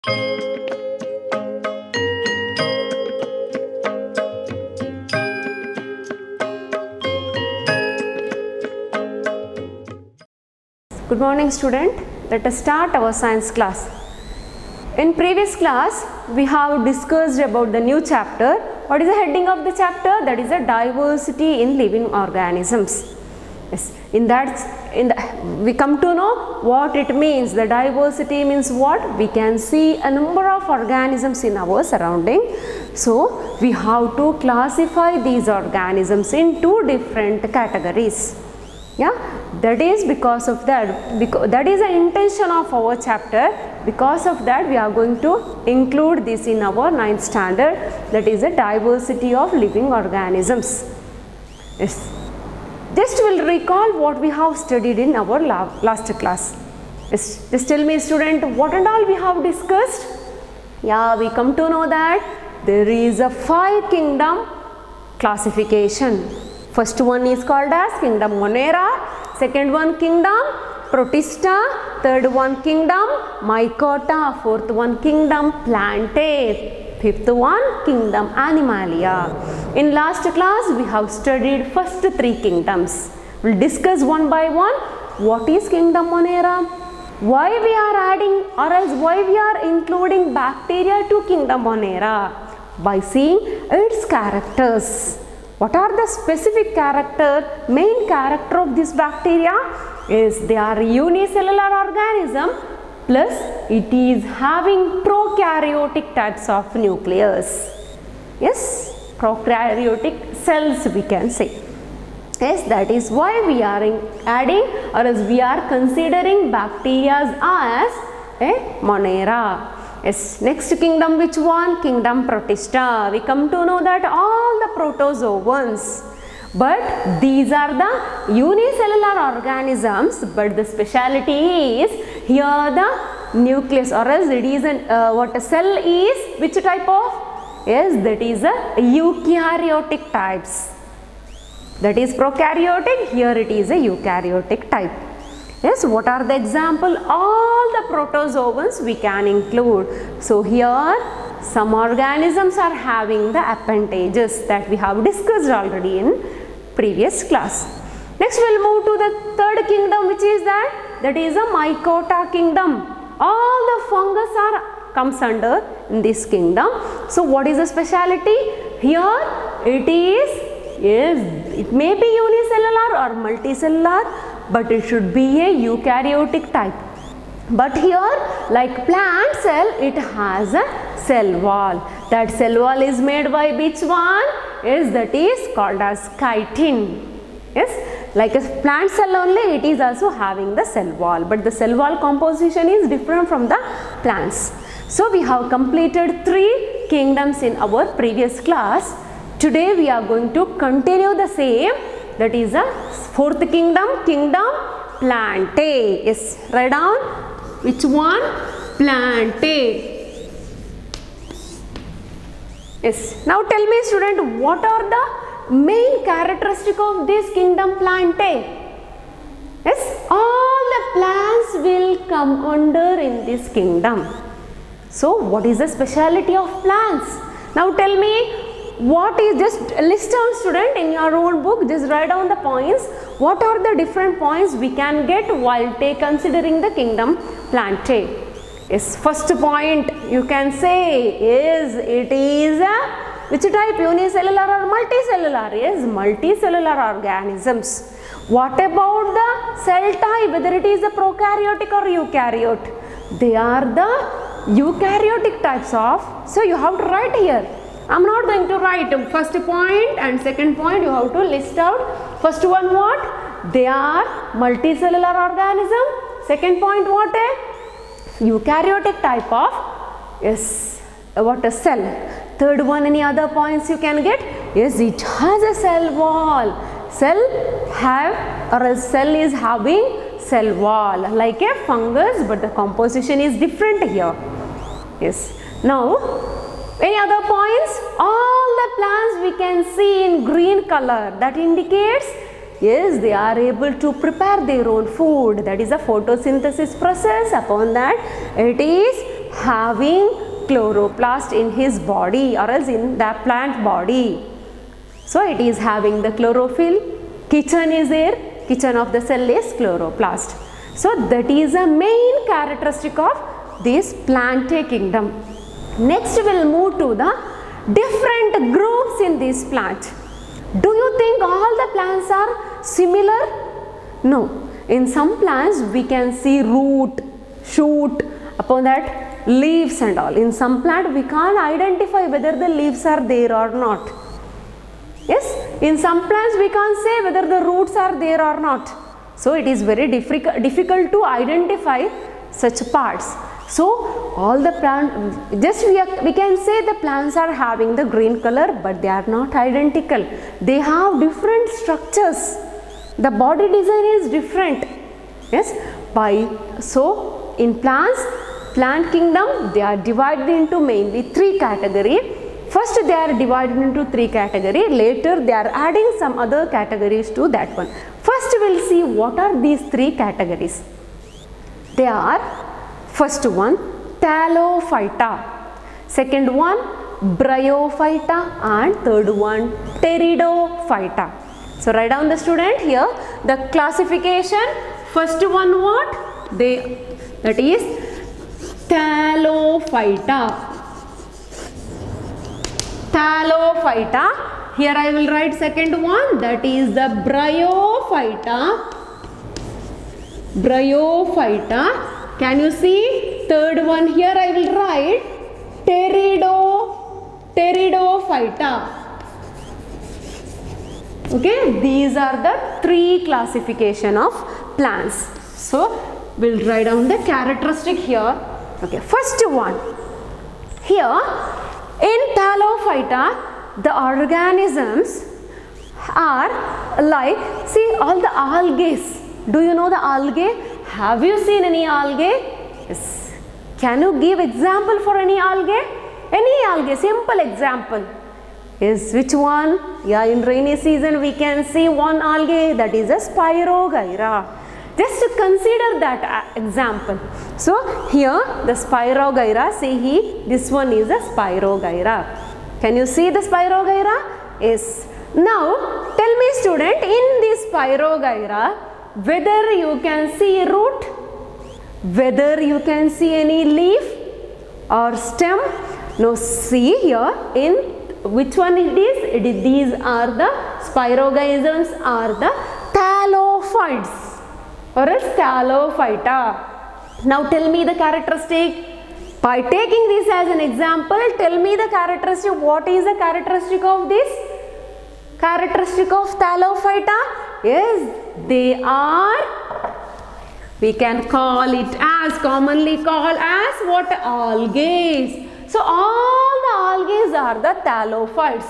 Good morning student, let us start our science class. In previous class we have discussed about the new chapter. What is the heading of the chapter? That is a diversity in living organisms. Yes, we come to know what it means. The diversity means what? We can see a number of organisms in our surrounding. So we have to classify these organisms in two different categories. Yeah, that is because of that, that is the intention of our chapter. Because of that we are going to include this in our 9th standard, that is a diversity of living organisms. Yes, just will recall what we have studied in our last class. Yes, just tell me student, what and all we have discussed? Yeah, we come to know that there is a 5 kingdom classification. First one is called as kingdom Monera, second one kingdom Protista, third one kingdom Mycota, fourth one kingdom Plantae, fifth one kingdom Animalia. In last class we have studied first 3 kingdoms. We will discuss one by one. What is kingdom Monera? Why we are adding or else why we are including bacteria to kingdom Monera? By seeing its characters. What are the specific main character of this bacteria? Is they are unicellular organism, plus it is having prokaryotic types of nucleus. Yes, prokaryotic cells we can say. Yes, that is why we are adding or as we are considering bacteria as a Monera. Yes, next kingdom which one? Kingdom Protista. We come to know that all the protozoans, but these are the unicellular organisms, but the speciality is here the nucleus or else it is what a cell is, which type of? Yes, that is a eukaryotic types. That is prokaryotic, here it is a eukaryotic type. Yes, what are the example? All the protozoans we can include. So here some organisms are having the appendages that we have discussed already in previous class. Next we will move to the third kingdom, which is that is a Mycota kingdom. All the fungus comes under in this kingdom. So what is the speciality? Here it may be unicellular or multicellular, but it should be a eukaryotic type. But here, like plant cell, it has a cell wall. That cell wall is made by which one? Yes, that is called as chitin. Yes, like a plant cell only, it is also having the cell wall, but the cell wall composition is different from the plants. So we have completed 3 kingdoms in our previous class. Today we are going to continue the same. That is a 4th kingdom, kingdom Plantae. Yes, write down which one? Plantae. Yes, now tell me student, what are the main characteristic of this kingdom Plantae? Yes, all the plants will come under in this kingdom. So what is the speciality of plants? Now tell me, what is, just list down student in your own book, just write down the points. What are the different points we can get while considering the kingdom Plantae? Yes, first point you can say is it is which type? Unicellular or multicellular? Yes, multicellular organisms. What about the cell type? Whether it is a prokaryotic or eukaryote? They are the eukaryotic types of. So you have to write here. I am not going to write first point and second point, you have to list out. First one what? They are multicellular organism. Second point what? Eukaryotic type of, yes, what a cell. Third one, any other points you can get? Yes, it has a cell wall. Cell is having cell wall like a fungus, but the composition is different here. Yes. Now, any other points? All the plants we can see in green color, that indicates yes, they are able to prepare their own food. That is a photosynthesis process. Upon that, it is having chloroplast in his body or else in the plant body. So it is having the chlorophyll. Kitchen is there. Kitchen of the cell is chloroplast. So that is a main characteristic of this plant kingdom. Next we will move to the different groups in this plant. Do you think all the plants are similar? No. In some plants we can see root, shoot, upon that leaves and all. In some plant we can't identify whether the leaves are there or not. Yes, in some plants we can't say whether the roots are there or not. So it is very difficult to identify such parts. So all the plant, just we can say the plants are having the green color, but they are not identical. They have different structures. The body design is different. Yes, so in plants, plant kingdom, they are divided into mainly 3 categories. First they are divided into 3 categories. Later they are adding some other categories to that one. First we will see what are these 3 categories. They are, first one, Thallophyta, second one, Bryophyta, and third one, Pteridophyta. So write down the student here the classification. First one what? That is Thallophyta. Thallophyta. Here I will write second one, that is the Bryophyta. Bryophyta. Can you see? Third one here I will write Pteridophyta. Okay, these are the 3 classification of plants. So we'll write down the characteristic here. Okay, first one. Here in Thallophyta, the organisms are like, see all the algae. Do you know the algae? Have you seen any algae? Yes. Can you give example for any algae? Any algae, simple example. Is which one? Yeah, in rainy season we can see one algae, that is a Spirogyra. Just to consider that example. So here the Spirogyra, see this one is a Spirogyra. Can you see the Spirogyra? Yes. Now tell me student, in this Spirogyra, whether you can see root, whether you can see any leaf or stem. Now see here in which one it is? These are the Spirorganisms are the Thallophytes or else Thallophyta. Now tell me the characteristic. By taking this as an example, tell me the characteristic. What is the characteristic of this? Characteristic of Thallophyta? Yes, they are, we can call it as, commonly called as what? Algae. So all the algae are the Thallophytes.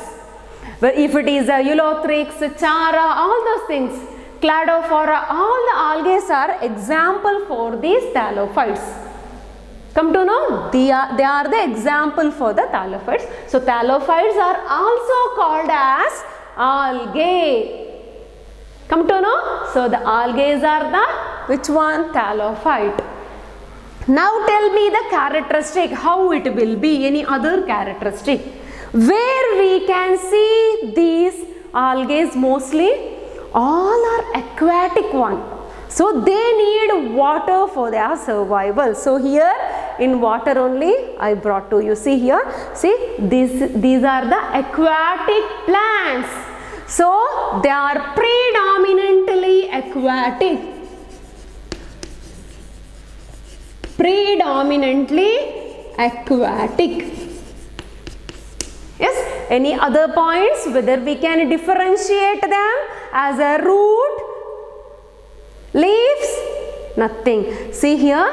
But if it is a Ulothrix, Chara, all those things, Cladophora, all the algae are example for these Thallophytes. Come to know, they are the example for the Thallophytes. So Thallophytes are also called as algae. Come to know, so the algae are the which one? Thallophyte. Now tell me the characteristic, how it will be, any other characteristic. Where we can see these algae mostly, all are aquatic one. So they need water for their survival. So here in water only I brought to you. See here, see these are the aquatic plants. So they are predominantly aquatic. Predominantly aquatic. Yes, any other points whether we can differentiate them as a root, leaves? Nothing. See here,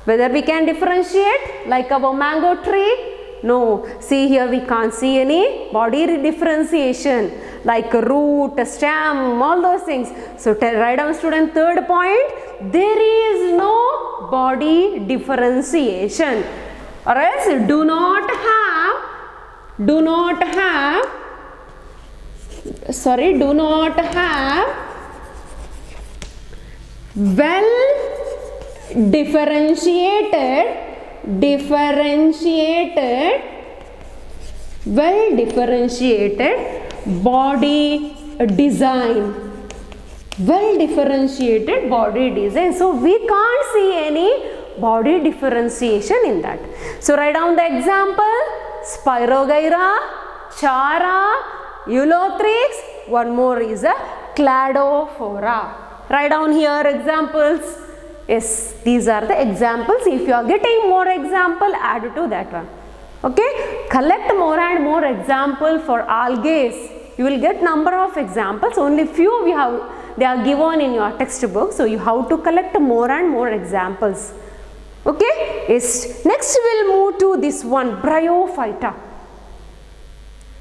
whether we can differentiate like our mango tree? No. See here, we can't see any body differentiation like root, stem, all those things. So write down student third point, there is no body differentiation, or else do not have well differentiated differentiated body design. Well differentiated body design. So we can't see any body differentiation in that. So write down the example: Spirogyra, Chara, Ulothrix. One more is a Cladophora. Write down here examples. Yes, these are the examples. If you are getting more example, add to that one. Okay, collect more and more example for algae. You will get number of examples. Only few they are given in your textbook. So you have to collect more and more examples. Okay. Yes. Next we will move to this one, Bryophyta.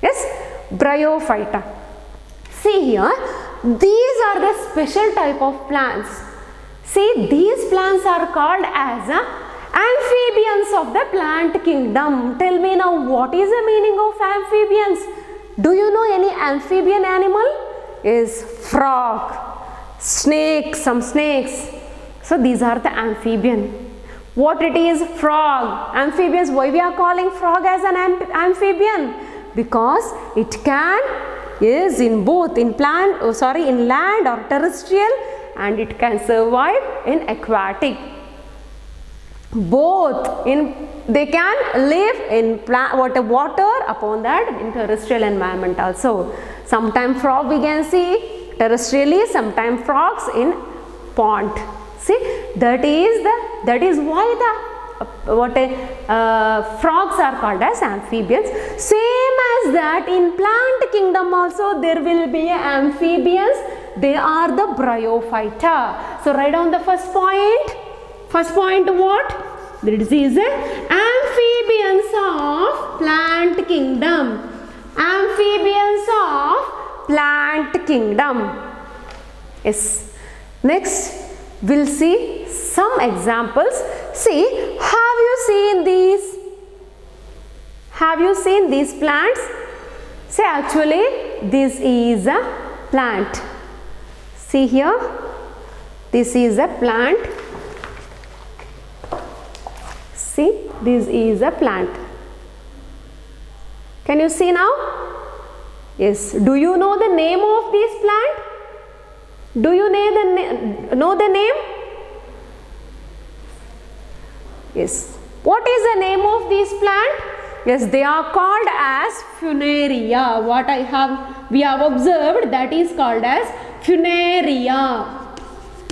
Yes, Bryophyta. See here, these are the special type of plants. See, these plants are called as amphibians of the plant kingdom. Tell me now, what is the meaning of amphibians? Do you know any amphibian animal? Is frog, snake, some snakes. So these are the amphibian. What it is? Frog. Amphibians. Why we are calling frog as an amphibian? Because it can is in both in land or terrestrial, and it can survive in aquatic. Both they can live in water, upon that in terrestrial environment also. Sometimes frog we can see terrestrially, sometimes frogs in pond. See, that is why frogs are called as amphibians. Same as that in plant kingdom also there will be amphibians. They are the Bryophyta. So write down the first point. First point what? This is amphibians of plant kingdom. Amphibians of plant kingdom. Yes. Next we'll see some examples. See, have you seen these? Have you seen these plants? See, actually this is a plant. See here, this is a plant. See, this is a plant. Can you see now? Yes. Do you know the name of this plant? Do you know the name? Yes. What is the name of this plant? Yes, they are called as Funaria. We have observed that is called as Funaria.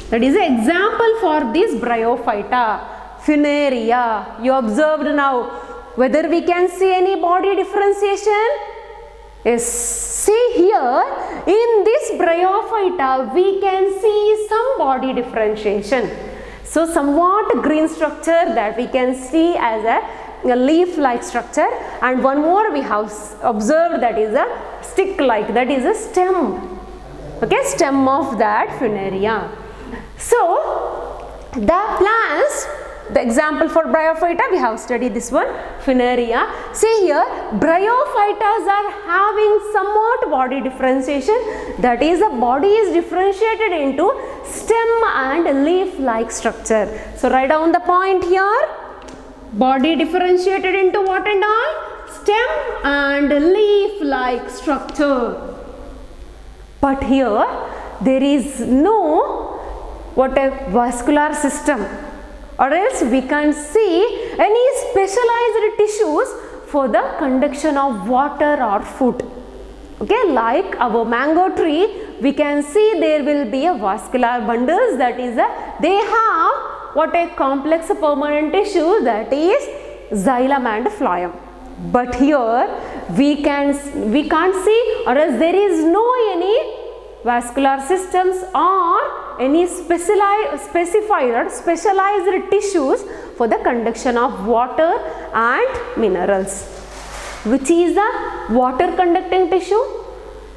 That is an example for this Bryophyta. Funaria. You observed now. Whether we can see any body differentiation? Yes. See here, in this Bryophyta, we can see some body differentiation. So somewhat green structure that we can see as a leaf-like structure, and one more we have observed that is a stick-like, that is a stem. Okay, stem of that Funaria. So the plants, the example for Bryophyta, we have studied this one, Funaria. See here, Bryophytas are having somewhat body differentiation. That is, the body is differentiated into stem and leaf-like structure. So write down the point here. Body differentiated into what and all? Stem and leaf-like structure. But here, there is no vascular system, or else we can see any specialized tissues for the conduction of water or food. Okay, like our mango tree, we can see there will be a vascular bundles, that is they have complex permanent tissue, that is xylem and phloem. But here we can't see, or else there is no any vascular systems or any specialized tissues for the conduction of water and minerals. Which is the water conducting tissue?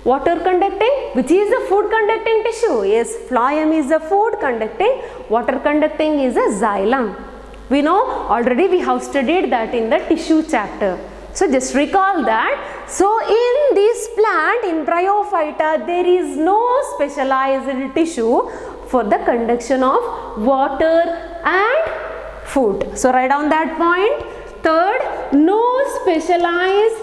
Water conducting, which is the food conducting tissue? Yes, phloem is the food conducting, water conducting is a xylem. We know already, we have studied that in the tissue chapter. So just recall that. So in this plant, in Bryophyta, there is no specialized tissue for the conduction of water and food. So write down that point. Third, no specialized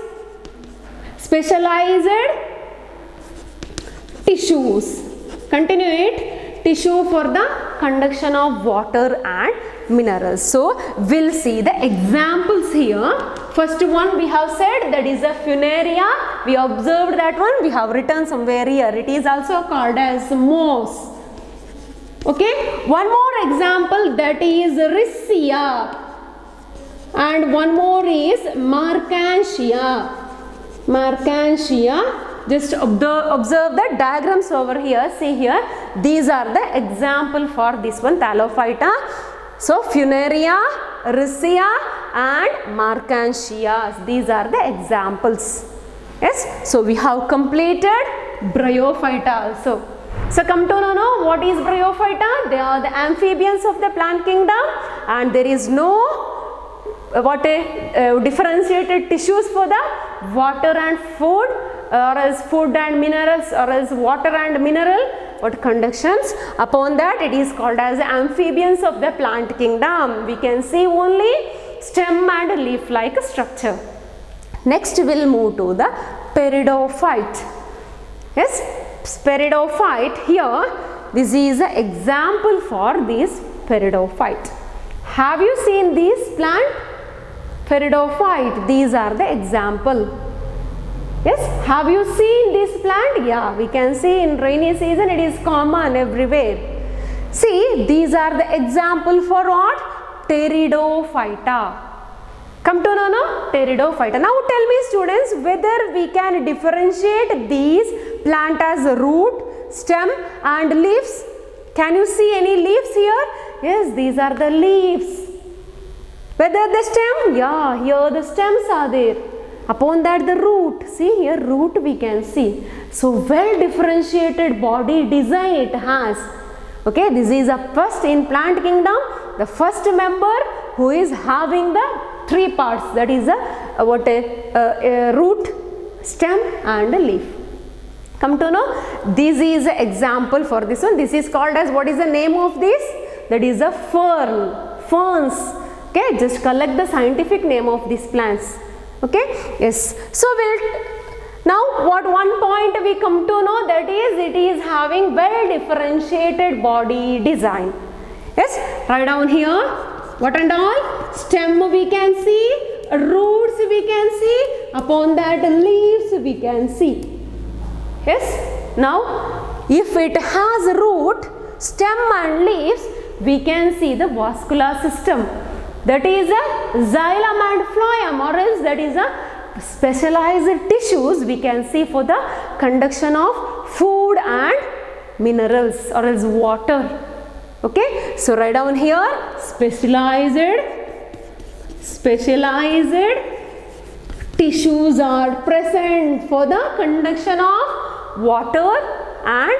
tissues. Continue it. Tissue for the conduction of water and minerals. So we'll see the examples here. First one we have said, that is a funaria. We observed that one. We have written somewhere here. It is also called as moss. Okay. One more example, that is Riccia. And one more is Marchantia. Just observe the diagrams over here. See here, these are the example for this one, Thallophyta. So funaria, Riccia and Marchantia, these are the examples. Yes, so we have completed Bryophyta also. So come to know what is Bryophyta. They are the amphibians of the plant kingdom, and there is no differentiated tissues for the water and food, or else food and minerals, or else water and mineral conductions. Upon that, it is called as amphibians of the plant kingdom. We can see only stem and leaf like structure. Next we will move to the Peridophyte. Yes, Peridophyte. Here this is an example for this Peridophyte. Have you seen this plant? Peridophyte, these are the example. Yes, have you seen this plant? Yeah, we can see in rainy season it is common everywhere. See, these are the example for what? Pteridophyta. Come to know, no? Pteridophyta. Now tell me students, whether we can differentiate these plant as root, stem and leaves. Can you see any leaves here? Yes, these are the leaves. Whether the stem? Yeah, here the stems are there. Upon that the root. See here, root we can see. So well differentiated body design it has. Okay, this is a first in plant kingdom, the first member who is having the three parts, that is a root, stem and a leaf. Come to know, this is an example for this one. This is called as, what is the name of this? That is a fern, ferns. Okay, just collect the scientific name of these plants. Okay, yes. So now what one point we come to know, that is it is having well differentiated body design. Yes, write down here. What and all? Stem we can see, roots we can see, upon that leaves we can see. Yes. Now if it has root, stem and leaves, we can see the vascular system. That is a xylem and phloem, or else that is a specialized tissues we can see for the conduction of food and minerals, or else water. Okay, so write down here, specialized tissues are present for the conduction of water and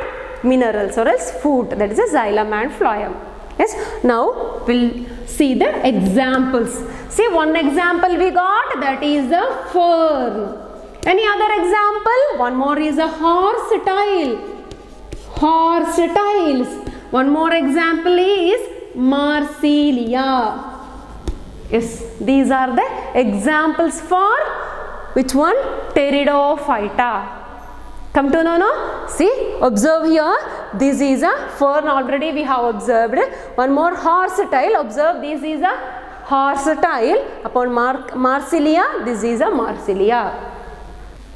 minerals, or else food, that is a xylem and phloem. Yes, now we'll see the examples. See, one example we got, that is a fern. Any other example? One more is a horsetail. One more example is Marsilia. Yes, these are the examples for which one? Pteridophyta. Come to know, no? See, observe here, this is a fern, already we have observed. One more horsetail, observe, this is a horsetail. Upon Marsilia, this is a Marsilia.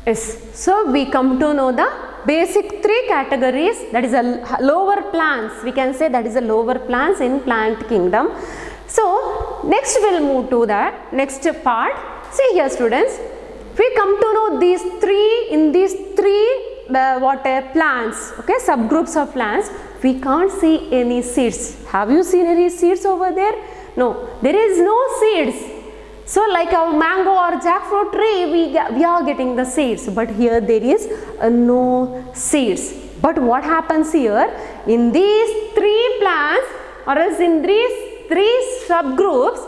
Yes, so we come to know the basic three categories, that is a lower plants, we can say that is a lower plants in plant kingdom. So next we will move to the next part. See here students, we come to know these three plants, okay, subgroups of plants. We can't see any seeds. Have you seen any seeds over there? No, there is no seeds. So like our mango or jackfruit tree, we are getting the seeds, but here there is no seeds. But what happens here, in these three plants, or else in these three subgroups,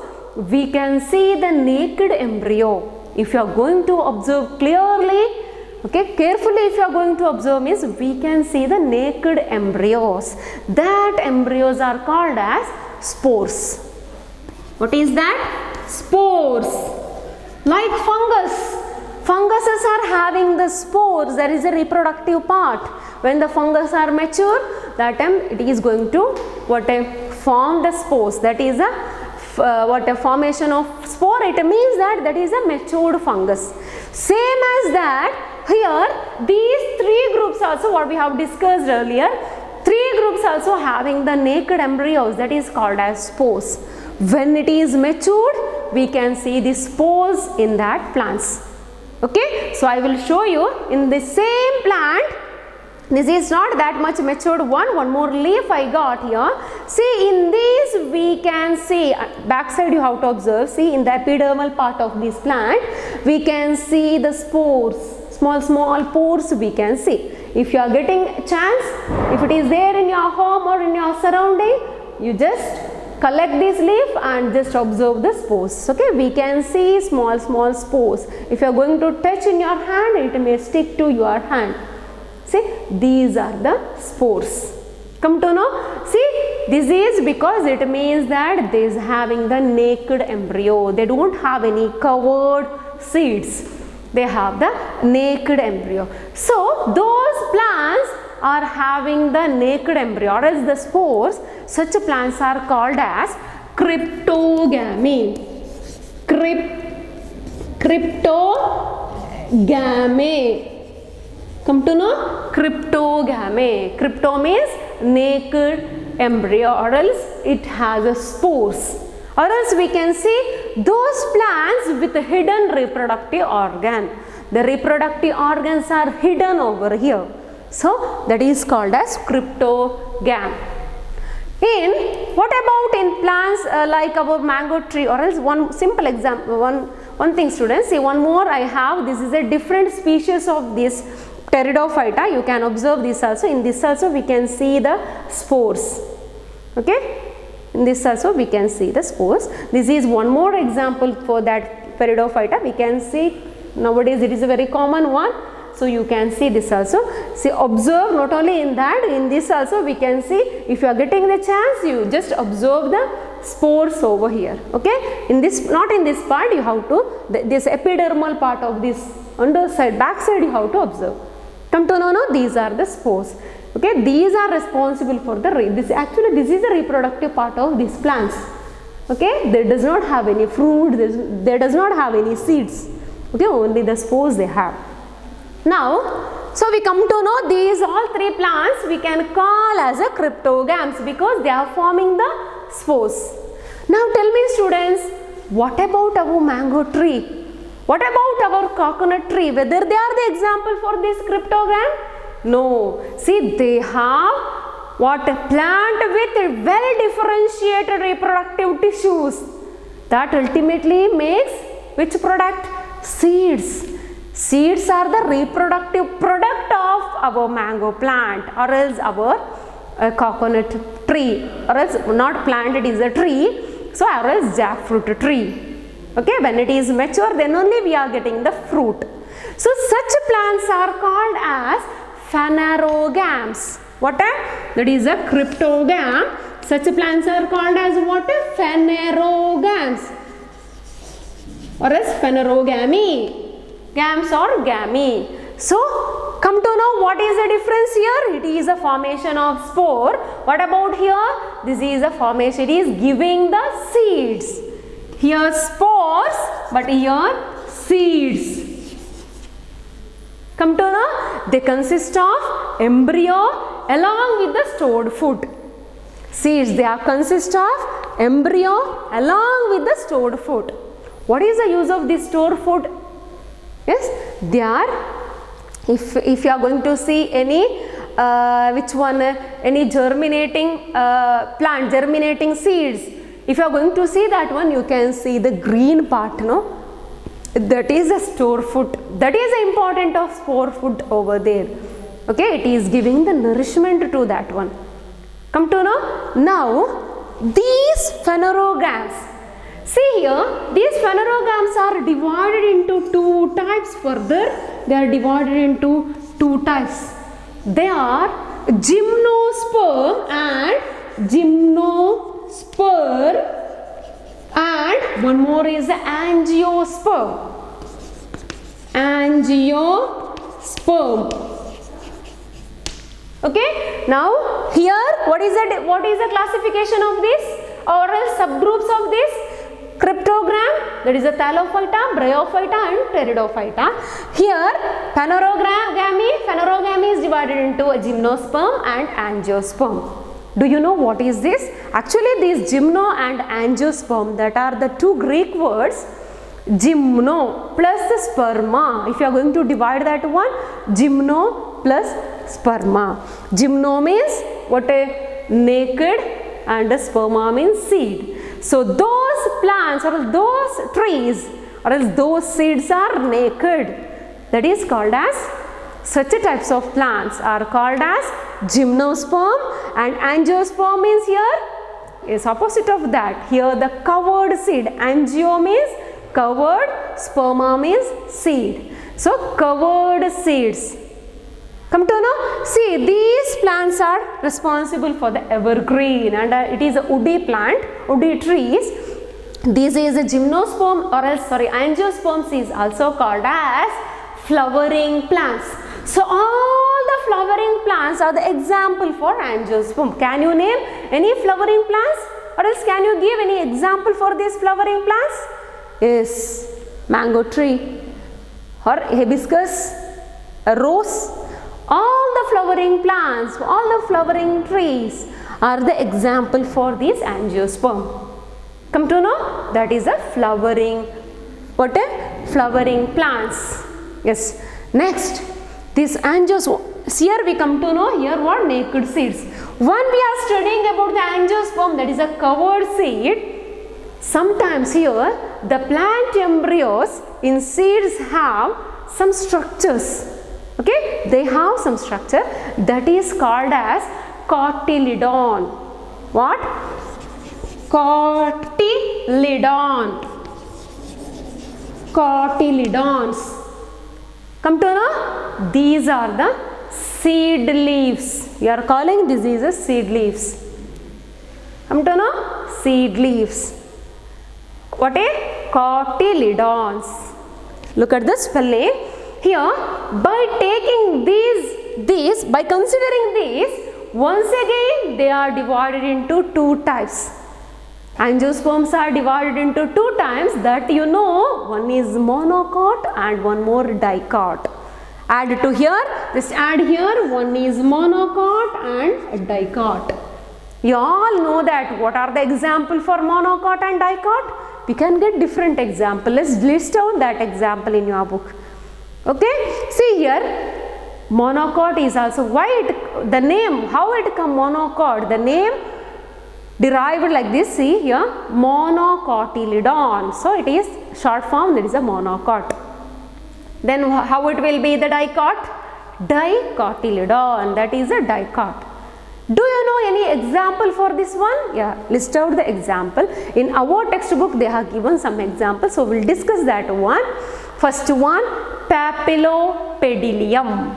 we can see the naked embryo. If you are going to observe clearly, okay, carefully if you are going to observe, means we can see the naked embryos. That embryos are called as spores. What is that? Spores. Like fungus. Funguses are having the spores. There is a reproductive part. When the fungus are mature, that time it is going to form the spores. That is a formation of spore. It means that is a matured fungus. Same as that, here these three groups also, what we have discussed earlier, three groups also having the naked embryos, that is called as spores. When it is matured, we can see the spores in that plants. Okay, so I will show you in the same plant. This is not that much matured one more leaf I got here. See, in this we can see, backside you have to observe, see in the epidermal part of this plant, we can see the spores, small pores we can see. If you are getting a chance, if it is there in your home or in your surrounding, you just collect this leaf and just observe the spores. Okay, we can see small spores. If you are going to touch in your hand, it may stick to your hand. See, these are the spores. Come to know? See, this is because it means that this is having the naked embryo. They don't have any covered seeds. They have the naked embryo. So, those plants are having the naked embryo or else the spores. Such plants are called as cryptogamy. Cryptogamy. Come to know? Cryptogamy. Crypto means naked embryo or else it has a spores. Or else we can see those plants with a hidden reproductive organ. The reproductive organs are hidden over here. So that is called as cryptogamy. What about in plants like our mango tree, or else one simple example, one thing students, see one more I have. This is a different species of this Pteridophyta. You can observe this also. In this also we can see the spores. Okay, in this also we can see the spores. This is one more example for that Pteridophyta. We can see nowadays it is a very common one. So you can see this also. See, observe not only in that, in this also we can see. If you are getting the chance, you just observe the spores over here. Okay, in this, not in this part, you have to, this epidermal part of this underside, backside you have to observe. Come to know, these are the spores. Okay, these are responsible for the, this is the reproductive part of these plants. Okay, they does not have any fruit, they does not have any seeds. Okay, only the spores they have. Now, so we come to know these all three plants we can call as a cryptogams because they are forming the spores. Now tell me students, what about our mango tree? What about our coconut tree? Whether they are the example for this cryptogam? No. See, they have what, a plant with well differentiated reproductive tissues that ultimately makes which product? Seeds. Seeds are the reproductive product of our mango plant or else our coconut tree, or else not plant, it is a tree, so or else jackfruit tree. Okay, when it is mature, then only we are getting the fruit. So such plants are called as phanerogams. What? That is a cryptogam. Such plants are called as what? Phanerogams or else phanerogamy. Gams or gamy. So, come to know what is the difference here? It is a formation of spore. What about here? This is a formation, it is giving the seeds. Here spores, but here seeds. Come to know? They consist of embryo along with the stored food. Seeds, they are consist of embryo along with the stored food. What is the use of this stored food? Yes, they are, if you are going to see any any germinating plant, germinating seeds, if you are going to see that one, you can see the green part, no? That is a store food. That is the important of spore food over there. Okay, it is giving the nourishment to that one. Come to know? Now, these phanerogams. See here, these phanerogams are divided into two types further. They are divided into two types. They are gymnosperm and gymnosperm and one more is the angiosperm. Angiosperm. Okay, now here what is the classification of this, or else subgroups of this? Cryptogram, that is a Thallophyta, Bryophyta and Pteridophyta. Here phanerogamy is divided into a gymnosperm and angiosperm. Do you know what is this? Actually these gymno and angiosperm, that are the two Greek words, gymno plus sperma. If you are going to divide that one, gymno plus sperma. Gymno means what? A naked, and a sperma means seed. So those plants or those trees or else those seeds are naked. That is called as, such types of plants are called as gymnosperm, and angiosperm means here is opposite of that. Here the covered seed, angio means covered, sperma means seed. So covered seeds. Come to know, see these plants are responsible for the evergreen, and it is a woody plant, woody trees. This is a gymnosperm or else angiosperm is also called as flowering plants. So all the flowering plants are the example for angiosperm. Can you name any flowering plants, or else can you give any example for these flowering plants? Yes, mango tree or hibiscus, a rose. All the flowering plants, all the flowering trees are the example for these angiosperm. Come to know, that is a flowering, what a flowering plants. Yes. Next, this angiosperm, here we come to know here what? Naked seeds. When we are studying about the angiosperm, that is a covered seed, sometimes here the plant embryos in seeds have some structures. Okay, they have some structure that is called as cotyledon. What? Cotyledon. Cotyledons. Come to know, these are the seed leaves. We are calling this is a seed leaves. Come to know, seed leaves. What a cotyledons. Look at the spelling. Here, by taking these, by considering these, once again they are divided into two types. Angiosperms are divided into two types, that you know, one is monocot and one more dicot. Add to here, just add here, one is monocot and dicot. You all know that what are the example for monocot and dicot? We can get different example. Let's list down that example in your book. Okay, see here, monocot is also, the name, how it come monocot, the name derived like this, see here, monocotyledon. So it is short form, that is a monocot. Then how it will be the dicot? Dicotyledon, that is a dicot. Do you know any example for this one? Yeah, list out the example. In our textbook they have given some examples, so we will discuss that one. First one, Papilopedilum.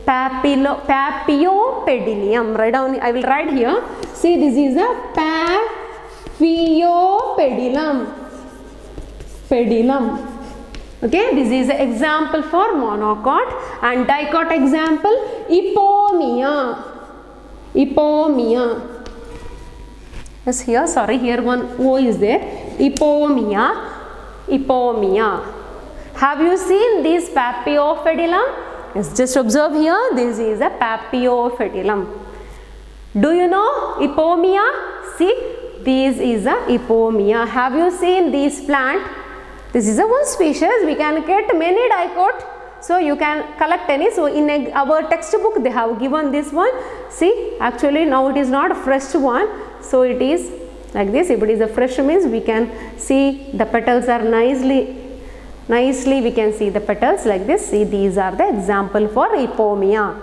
Papilopedilum. Write down, I will write here. See, this is a Papilopedilum. Pedilum. Okay, this is an example for monocot, and dicot example, Ipomia. Ipomia. Yes, here, sorry, here one O is there. Ipomia. Ipomia. Have you seen this Papilopedilum? Yes, just observe here, this is a Papilopedilum. Do you know Ipomia? See, this is a Ipomia. Have you seen this plant? This is a one species. We can get many dicot. So you can collect any. So in our textbook they have given this one. See, actually now it is not a fresh one. So it is like this. If it is a fresh means we can see the petals are nicely we can see the petals like this. See, these are the example for Ipomia.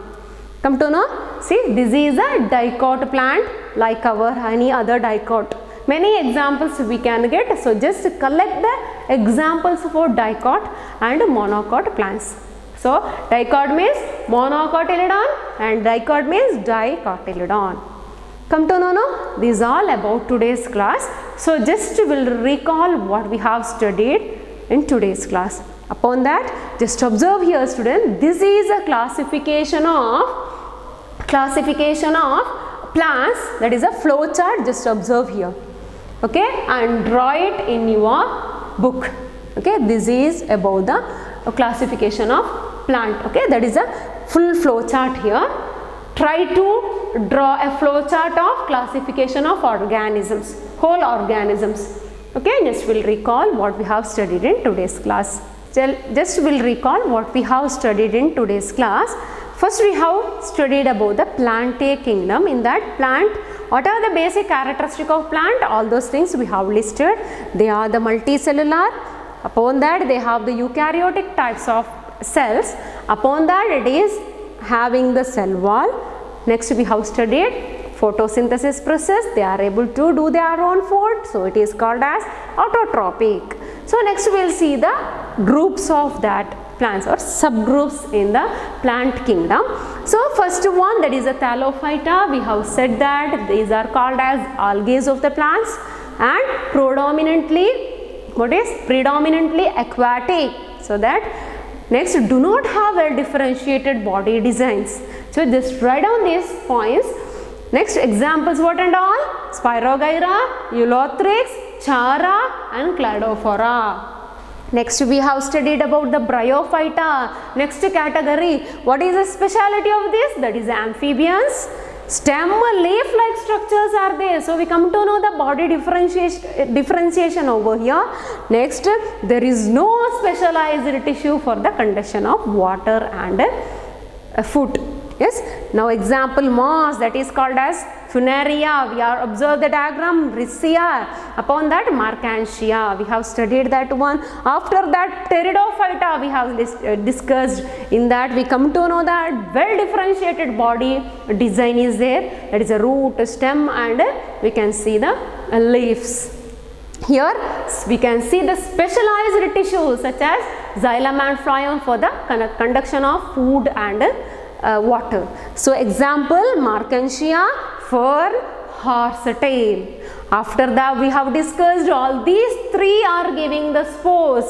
Come to know. See, this is a dicot plant like our any other dicot. Many examples we can get. So just collect the examples for dicot and monocot plants. So dicot means monocotyledon and dicot means dicotyledon. Come to know, this is all about today's class. So just will recall what we have studied in today's class. Upon that, just observe here student, this is a classification of plants, that is a flow chart. Just observe here, okay, and draw it in your book. Okay, this is about the classification of plant. Okay, that is a full flow chart here. Try to draw a flow chart of classification of organisms, whole organisms. Okay, just will recall what we have studied in today's class. Just will recall what we have studied in today's class. First we have studied about the Plantae kingdom. In that plant, what are the basic characteristics of plant? All those things we have listed. They are the multicellular. Upon that they have the eukaryotic types of cells. Upon that it is having the cell wall. Next we have studied photosynthesis process. They are able to do their own food, so it is called as autotrophic. So next we will see the groups of that plants or subgroups in the plant kingdom. So first one, that is a Thallophyta. We have said that these are called as algae of the plants and predominantly aquatic. So that next, do not have a differentiated body designs. So just write down these points. Next, examples what and all? Spirogyra, Eulothrix, Chara and Cladophora. Next we have studied about the Bryophyta. Next category, what is the speciality of this? That is amphibians. Stem, leaf-like structures are there. So we come to know the body differentiation over here. Next, there is no specialized tissue for the conduction of water and food. Yes. Now example moss, that is called as Funaria. We are observe the diagram Riccia. Upon that Marchantia. We have studied that one. After that Pteridophyta we have discussed. In that we come to know that well differentiated body design is there. That is a root, stem and we can see the leaves. Here we can see the specialized tissues such as xylem and phloem for the conduction of food and water. So example Marchantia, fern, horsetail. After that we have discussed all these three are giving the spores.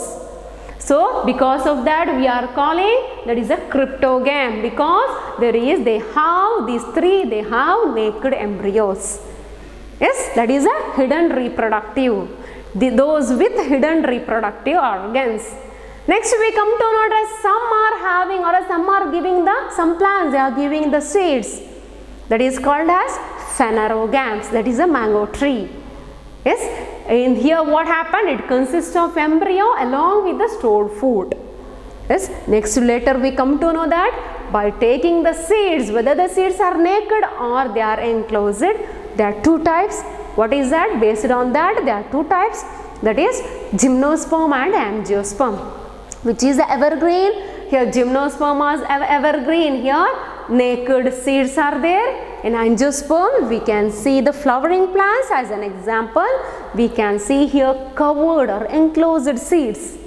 So because of that we are calling that is a cryptogam, because they have these three, they have naked embryos. Yes, that is a hidden reproductive. Those with hidden reproductive organs. Next we come to know that some are having or some are giving some plants, they are giving the seeds. That is called as phanerogams. That is a mango tree. Yes, in here what happened? It consists of embryo along with the stored food. Yes, next later we come to know that by taking the seeds, whether the seeds are naked or they are enclosed, there are two types. What is that? Based on that there are two types, that is gymnosperm and angiosperm. Which is the evergreen? Here gymnosperm is evergreen. Here naked seeds are there. In angiosperm we can see the flowering plants as an example. We can see here covered or enclosed seeds.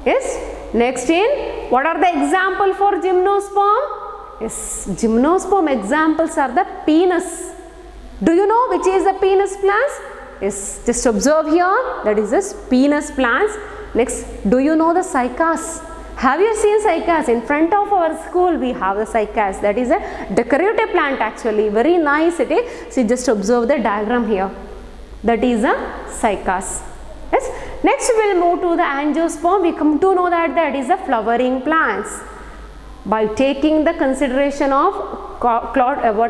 Yes. Next in, what are the example for gymnosperm? Yes, gymnosperm examples are the penis. Do you know which is the penis plants? Yes, just observe here, that is the penis plants. Next, do you know the cycas? Have you seen cycas? In front of our school we have the cycas. That is a decorative plant actually. Very nice it is. See, just observe the diagram here. That is a cycas. Yes. Next we will move to the angiosperm. We come to know that is a flowering plants. By taking the consideration of cotyledons,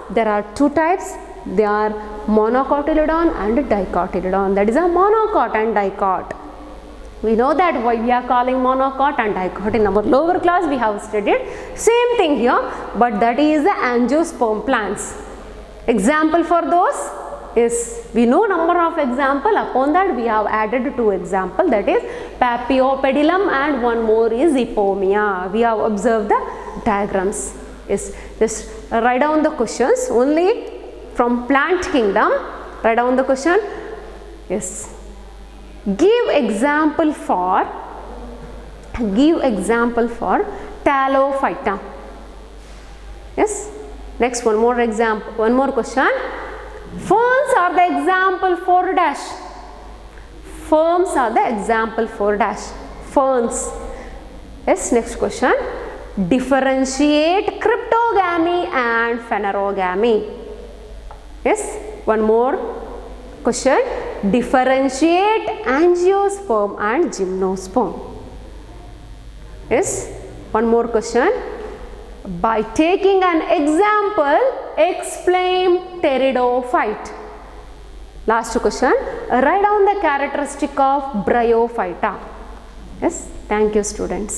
there are two types. They are monocotyledon and dicotyledon. That is a monocot and dicot. We know that why we are calling monocot and dicot. In our lower class we have studied same thing here, but that is the angiosperm plants. Example for those is, we know number of example. Upon that we have added two example, that is Paphiopedilum and one more is Epomia. We have observed the diagrams. Yes, just write down the questions only from plant kingdom. Write down the question. Yes. Give example for Thallophyta. Yes. Next, one more example, one more question. Ferns are the example for dash. Ferns are the example for dash. Ferns. Yes, next question. Differentiate cryptogamy and phanerogamy. Yes, one more question. Differentiate angiosperm and gymnosperm. Yes, one more question. By taking an example, explain pteridophyte. Last question. Write down the characteristic of bryophyta. Yes, thank you students.